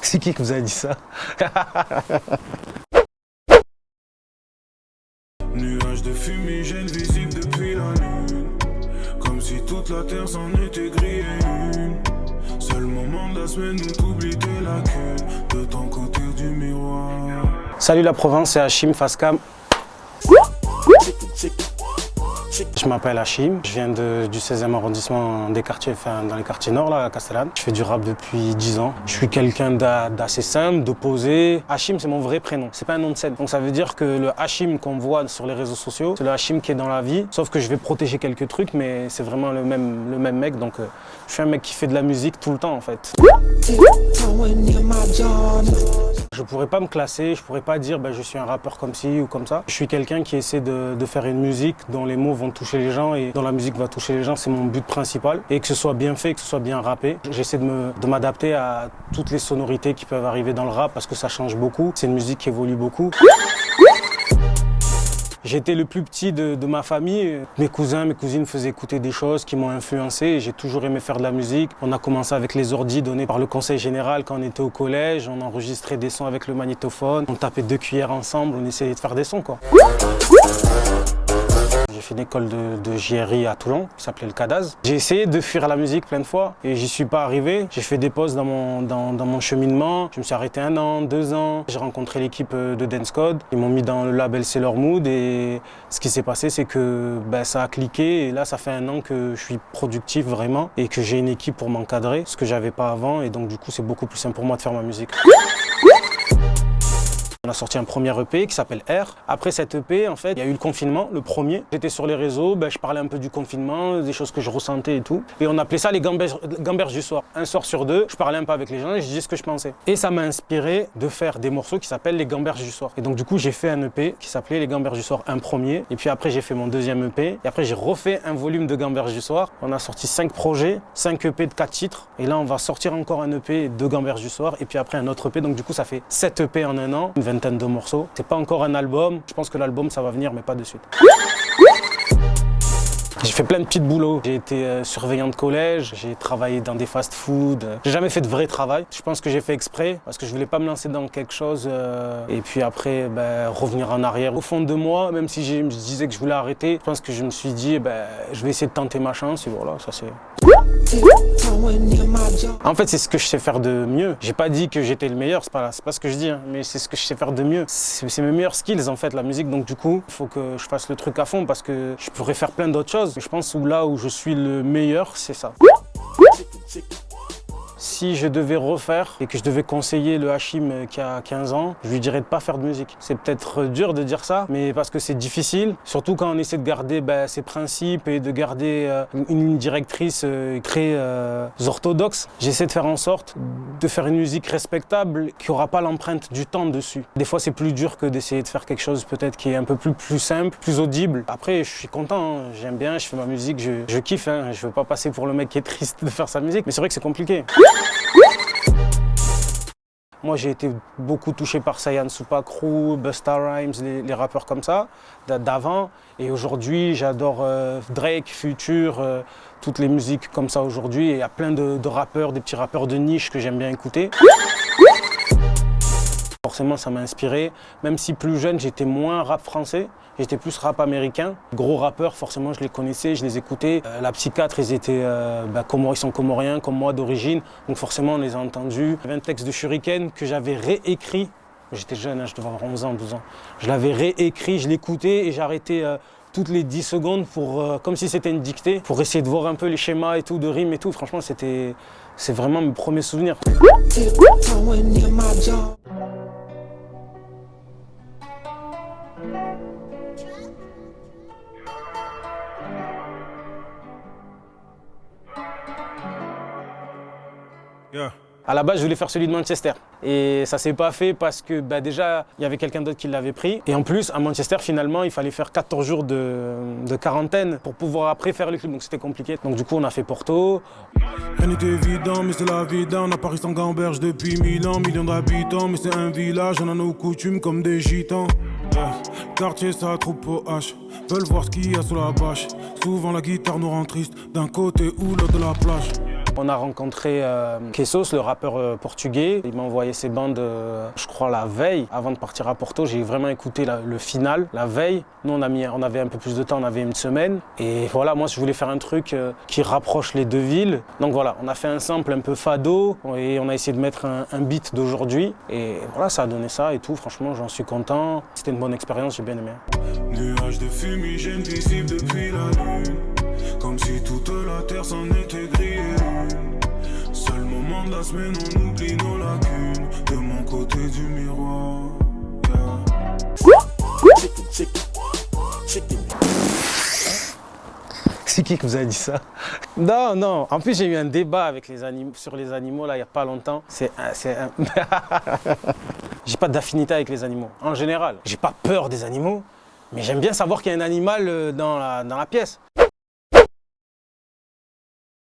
C'est qui vous a dit ça? Nuages de fumigène visibles depuis la lune, comme si toute la terre s'en était grillée une. Seul moment de la semaine où t'oublies tes lacunes, de ton côté du miroir. Salut la Provence, c'est Hachim Facecam. Je m'appelle Hachim, je viens du 16e arrondissement des quartiers, dans les quartiers nord, là, à Castellane. Je fais du rap depuis 10 ans. Je suis quelqu'un d'assez simple, de posé. Hachim, c'est mon vrai prénom, c'est pas un nom de scène. Donc ça veut dire que le Hachim qu'on voit sur les réseaux sociaux, c'est le Hachim qui est dans la vie. Sauf que je vais protéger quelques trucs, mais c'est vraiment le même mec. Donc je suis un mec qui fait de la musique tout le temps en fait. Je pourrais pas me classer, je pourrais pas dire je suis un rappeur comme ci ou comme ça. Je suis quelqu'un qui essaie de faire une musique dont les mots vont toucher les gens et dont la musique va toucher les gens, c'est mon but principal. Et que ce soit bien fait, que ce soit bien rappé. J'essaie de m'adapter à toutes les sonorités qui peuvent arriver dans le rap parce que ça change beaucoup. C'est une musique qui évolue beaucoup. J'étais le plus petit de ma famille. Mes cousins, mes cousines faisaient écouter des choses qui m'ont influencé et j'ai toujours aimé faire de la musique. On a commencé avec les ordis donnés par le conseil général quand on était au collège. On enregistrait des sons avec le magnétophone. On tapait 2 cuillères ensemble, on essayait de faire des sons quoi. J'ai fait une école de JRI à Toulon, qui s'appelait le CADAZ. J'ai essayé de fuir la musique plein de fois et j'y suis pas arrivé. J'ai fait des pauses dans mon cheminement. Je me suis arrêté 1 an, 2 ans. J'ai rencontré l'équipe de Dance Code. Ils m'ont mis dans le label Sailor Mood et ce qui s'est passé, c'est que ça a cliqué et là, ça fait 1 an que je suis productif vraiment et que j'ai une équipe pour m'encadrer, ce que j'avais pas avant et donc du coup, c'est beaucoup plus simple pour moi de faire ma musique. On a sorti un premier EP qui s'appelle R. Après cet EP, en fait, il y a eu le confinement, le premier. J'étais sur les réseaux, je parlais un peu du confinement, des choses que je ressentais et tout. Et on appelait ça les gamberges du soir. Un soir sur 2, je parlais un peu avec les gens et je disais ce que je pensais. Et ça m'a inspiré de faire des morceaux qui s'appellent les gamberges du soir. Et donc du coup, j'ai fait un EP qui s'appelait les gamberges du soir, un premier. Et puis après, j'ai fait mon 2e EP. Et après, j'ai refait un volume de gamberges du soir. On a sorti 5 projets, 5 EP de 4 titres. Et là, on va sortir encore un EP de gamberges du soir. Et puis après, un autre EP. Donc du coup, ça fait 7 EP en 1 an. Une vingtaine de morceaux. C'est pas encore un album, je pense que l'album ça va venir mais pas de suite. J'ai fait plein de petits boulots. J'ai été surveillant de collège, j'ai travaillé dans des fast-food. J'ai jamais fait de vrai travail. Je pense que j'ai fait exprès parce que je voulais pas me lancer dans quelque chose et puis après revenir en arrière. Au fond de moi, même si je me disais que je voulais arrêter, je pense que je me suis dit je vais essayer de tenter ma chance et voilà, ça c'est... En fait, c'est ce que je sais faire de mieux. J'ai pas dit que j'étais le meilleur, c'est pas ce que je dis, mais c'est ce que je sais faire de mieux. C'est mes meilleurs skills en fait, la musique. Donc du coup, il faut que je fasse le truc à fond parce que je pourrais faire plein d'autres choses. Je pense que là où je suis le meilleur, c'est ça. Si je devais refaire et que je devais conseiller le Hachim qui a 15 ans, je lui dirais de pas faire de musique. C'est peut-être dur de dire ça, mais parce que c'est difficile, surtout quand on essaie de garder ses principes et de garder une ligne directrice très orthodoxe. J'essaie de faire en sorte de faire une musique respectable qui n'aura pas l'empreinte du temps dessus. Des fois, c'est plus dur que d'essayer de faire quelque chose peut-être qui est un peu plus simple, plus audible. Après, je suis content, hein. J'aime bien, je fais ma musique, je kiffe. Hein. Je veux pas passer pour le mec qui est triste de faire sa musique, mais c'est vrai que c'est compliqué. Moi, j'ai été beaucoup touché par Saiyan Supa Crew, Busta Rhymes, les rappeurs comme ça, d'avant. Et aujourd'hui, j'adore Drake, Future, toutes les musiques comme ça aujourd'hui. Et il y a plein de rappeurs, des petits rappeurs de niche que j'aime bien écouter. Forcément, ça m'a inspiré. Même si plus jeune, j'étais moins rap français, j'étais plus rap américain. Gros rappeurs, forcément, je les connaissais, je les écoutais. La Psychiatre, ils étaient, ils sont comoriens, comme moi d'origine. Donc forcément, on les a entendus. Il y avait un texte de Shuriken que j'avais réécrit. J'étais jeune, hein, je devais avoir 11 ans, 12 ans. Je l'avais réécrit, je l'écoutais et j'arrêtais toutes les 10 secondes comme si c'était une dictée, pour essayer de voir un peu les schémas et tout, de rimes et tout. Franchement, c'est vraiment mes premiers souvenirs. Yeah. À la base, je voulais faire celui de Manchester. Et ça s'est pas fait parce que déjà, il y avait quelqu'un d'autre qui l'avait pris. Et en plus, à Manchester, finalement, il fallait faire 14 jours de quarantaine pour pouvoir après faire le clip. Donc c'était compliqué. Donc du coup, on a fait Porto. Rien n'est évident, mais c'est la vie d'un. À Paris sans gamberge depuis 1000 ans, millions d'habitants. Mais c'est un village, on a nos coutumes comme des gitans. Quartier, ça troupe au H. Veulent voir ce qu'il y a sous la bâche. Souvent la guitare nous rend triste, d'un côté ou l'autre de la plage. On a rencontré Quesos, le rappeur portugais. Il m'a envoyé ses bandes, je crois, la veille. Avant de partir à Porto, j'ai vraiment écouté le final, la veille. Nous, on avait un peu plus de temps, on avait une semaine. Et voilà, moi, je voulais faire un truc qui rapproche les deux villes. Donc voilà, on a fait un sample un peu fado et on a essayé de mettre un beat d'aujourd'hui. Et voilà, ça a donné ça et tout. Franchement, j'en suis content. C'était une bonne expérience, j'ai bien aimé. Nuages de fumigène visible depuis la lune. Comme si toute la terre s'en était grillée une. Seul moment de la semaine, on oublie nos lacunes. De mon côté du miroir, C'est qui vous a dit ça? Non, non. En plus, j'ai eu un débat avec sur les animaux là, il n'y a pas longtemps. J'ai pas d'affinité avec les animaux, en général. J'ai pas peur des animaux, mais j'aime bien savoir qu'il y a un animal dans la pièce.